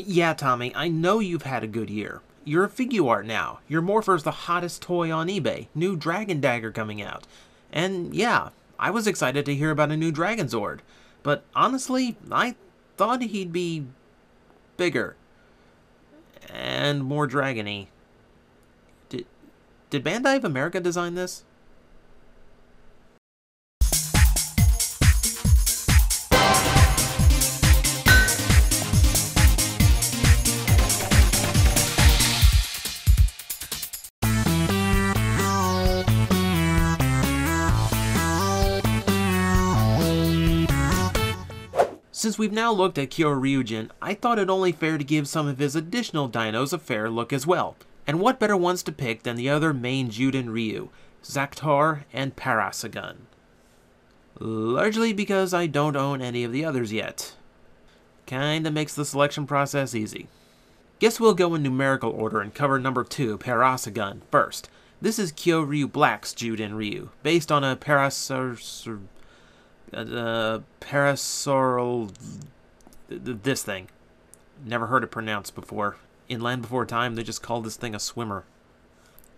Yeah, Tommy, I know you've had a good year. You're a Figuart now. Your Morpher's the hottest toy on eBay. New Dragon Dagger coming out. And yeah, I was excited to hear about a new Dragon Zord. But honestly, I thought he'd be bigger. And more dragony. Did Bandai of America design this? Since we've now looked at Kyoryujin, I thought it only fair to give some of his additional dinos a fair look as well. And what better ones to pick than the other main Juden Ryu, Zakutor and Parasagun. Largely because I don't own any of the others yet. Kinda makes the selection process easy. Guess we'll go in numerical order and cover number 2, Parasagun, first. This is Kyoryu Black's Juden Ryu, based on a Parasaral... this thing. Never heard it pronounced before. In Land Before Time, they just called this thing a swimmer.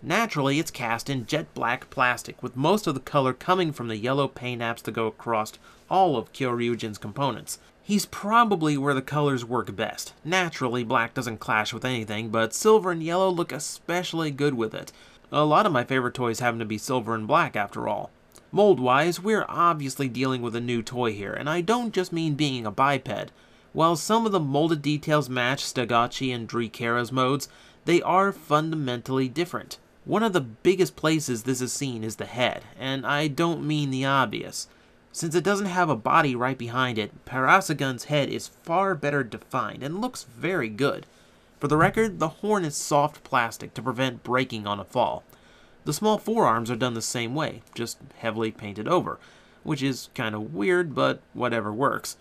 Naturally, it's cast in jet black plastic, with most of the color coming from the yellow paint apps that go across all of Kyoryujin's components. He's probably where the colors work best. Naturally, black doesn't clash with anything, but silver and yellow look especially good with it. A lot of my favorite toys happen to be silver and black, after all. Mold-wise, we're obviously dealing with a new toy here, and I don't just mean being a biped. While some of the molded details match Stagachi and Drikera's modes, they are fundamentally different. One of the biggest places this is seen is the head, and I don't mean the obvious. Since it doesn't have a body right behind it, Parasagun's head is far better defined and looks very good. For the record, the horn is soft plastic to prevent breaking on a fall. The small forearms are done the same way, just heavily painted over, which is kinda weird, but whatever works.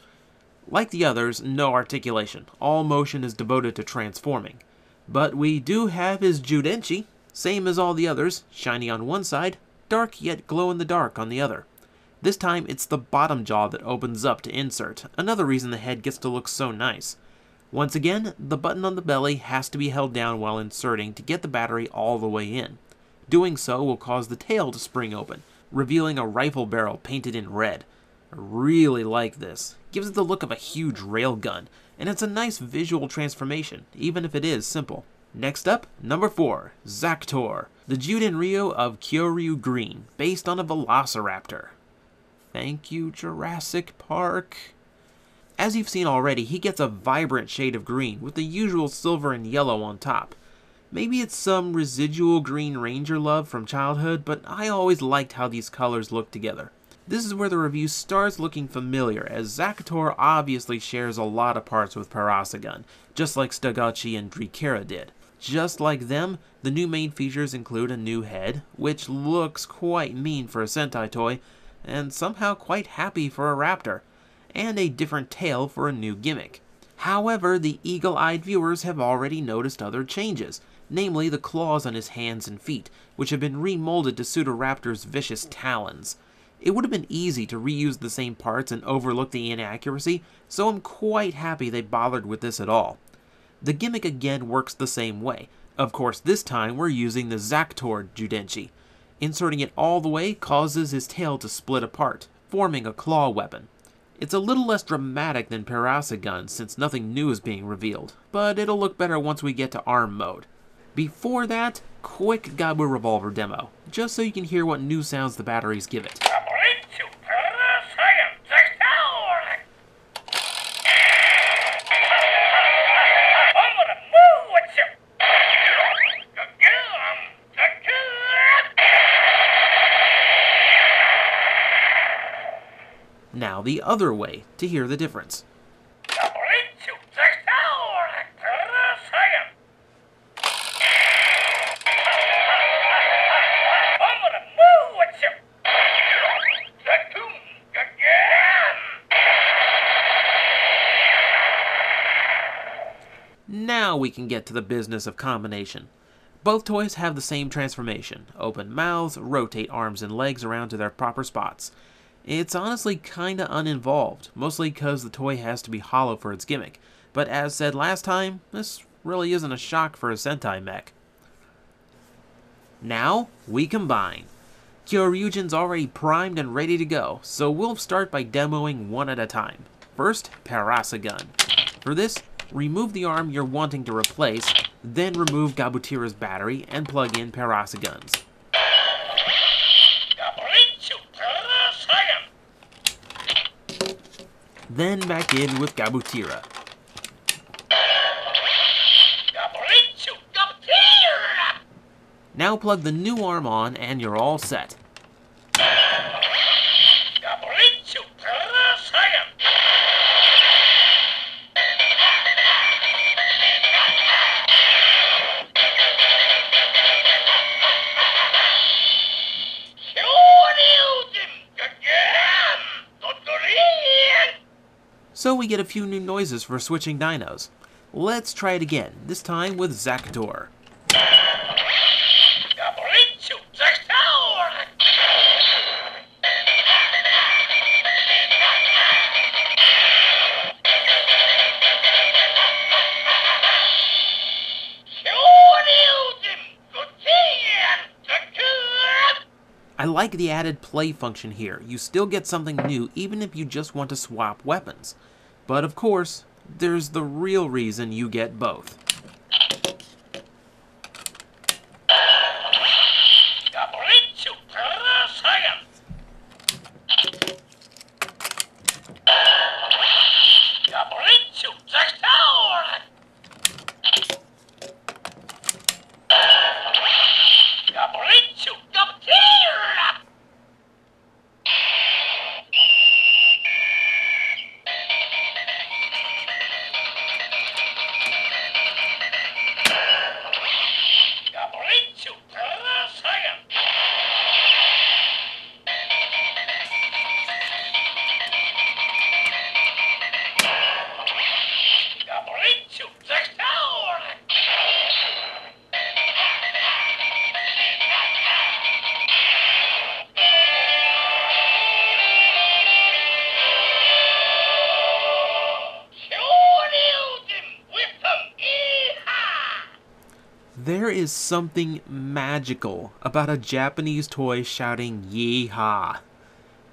Like the others, no articulation. All motion is devoted to transforming. But we do have his Judenchi, same as all the others, shiny on one side, dark yet glow-in-the-dark on the other. This time it's the bottom jaw that opens up to insert, another reason the head gets to look so nice. Once again, the button on the belly has to be held down while inserting to get the battery all the way in. Doing so will cause the tail to spring open, revealing a rifle barrel painted in red. I really like this. Gives it the look of a huge railgun, and it's a nice visual transformation, even if it is simple. Next up, number 4, Zakutor, the Juden Ryu of Kyoryu Green, based on a velociraptor. Thank you, Jurassic Park. As you've seen already, he gets a vibrant shade of green, with the usual silver and yellow on top. Maybe it's some residual Green Ranger love from childhood, but I always liked how these colors look together. This is where the review starts looking familiar, as Zakutor obviously shares a lot of parts with Parasagun, just like Stagachi and Drikera did. Just like them, the new main features include a new head, which looks quite mean for a Sentai toy, and somehow quite happy for a raptor, and a different tail for a new gimmick. However, the eagle-eyed viewers have already noticed other changes, namely the claws on his hands and feet, which have been remolded to suit a raptor's vicious talons. It would have been easy to reuse the same parts and overlook the inaccuracy, so I'm quite happy they bothered with this at all. The gimmick again works the same way. Of course, this time we're using the Zakutor Judenchi. Inserting it all the way causes his tail to split apart, forming a claw weapon. It's a little less dramatic than Parasagun since nothing new is being revealed, but it'll look better once we get to ARM mode. Before that, quick Gabu Revolver demo, just so you can hear what new sounds the batteries give it. Now the other way to hear the difference. Now we can get to the business of combination. Both toys have the same transformation. Open mouths, rotate arms and legs around to their proper spots. It's honestly kinda uninvolved, mostly because the toy has to be hollow for its gimmick, But as said last time, this really isn't a shock for a Sentai mech. Now, we combine. Kyoryujin's already primed and ready to go, so we'll start by demoing one at a time. First, Parasagun. For this, remove the arm you're wanting to replace, then remove Gabutira's battery and plug in Parasagun's. Then back in with Gabutira. Now plug the new arm on and you're all set. So we get a few new noises for switching dinos. Let's try it again, this time with Zakutor. I like the added play function here. You still get something new even if you just want to swap weapons. But of course, there's the real reason you get both. There is something magical about a Japanese toy shouting "Yee-haw."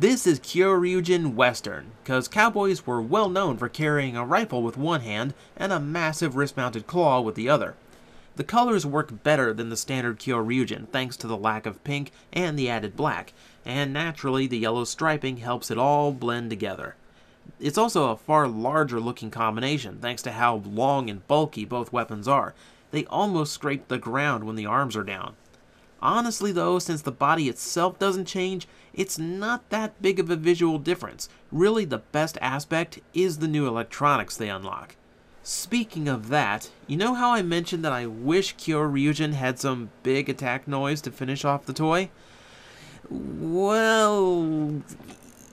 This is Kyoryujin Western, cause cowboys were well known for carrying a rifle with one hand and a massive wrist-mounted claw with the other. The colors work better than the standard Kyoryujin thanks to the lack of pink and the added black, and naturally the yellow striping helps it all blend together. It's also a far larger looking combination thanks to how long and bulky both weapons are. They almost scrape the ground when the arms are down. Honestly though, since the body itself doesn't change, it's not that big of a visual difference. Really the best aspect is the new electronics they unlock. Speaking of that, you know how I mentioned that I wish Kyoryujin had some big attack noise to finish off the toy? Well,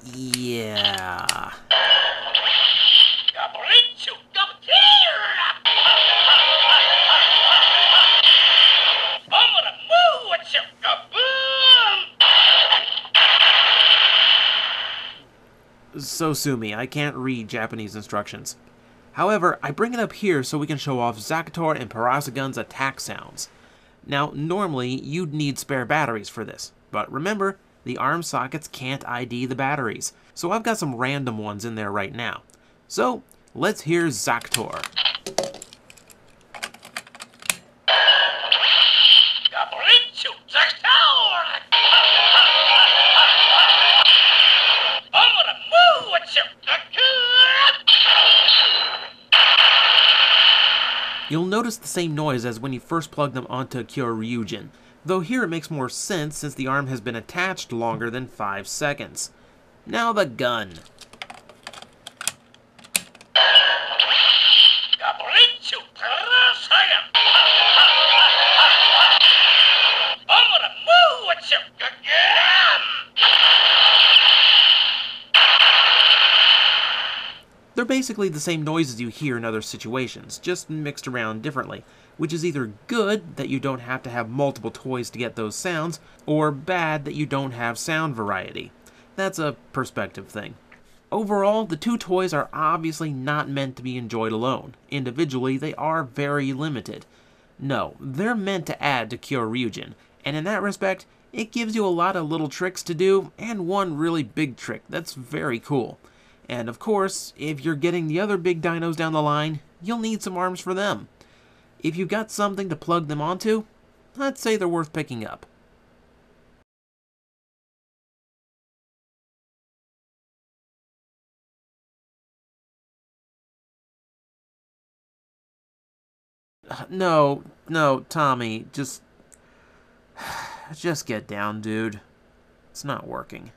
yeah. So sue me, I can't read Japanese instructions. However, I bring it up here so we can show off Zakutor and Parasagun's attack sounds. Now, normally, you'd need spare batteries for this, but remember, the arm sockets can't ID the batteries, so I've got some random ones in there right now. So, let's hear Zakutor. You'll notice the same noise as when you first plug them onto Kyoryujin, though here it makes more sense since the arm has been attached longer than 5 seconds. Now the gun. They're basically the same noises you hear in other situations, just mixed around differently, which is either good that you don't have to have multiple toys to get those sounds, or bad that you don't have sound variety. That's a perspective thing. Overall, the two toys are obviously not meant to be enjoyed alone. Individually, they are very limited. No, they're meant to add to Kyoryujin, and in that respect, it gives you a lot of little tricks to do, and one really big trick that's very cool. And of course, if you're getting the other big dinos down the line, you'll need some arms for them. If you've got something to plug them onto, I'd say they're worth picking up. No, Tommy, just get down, dude. It's not working.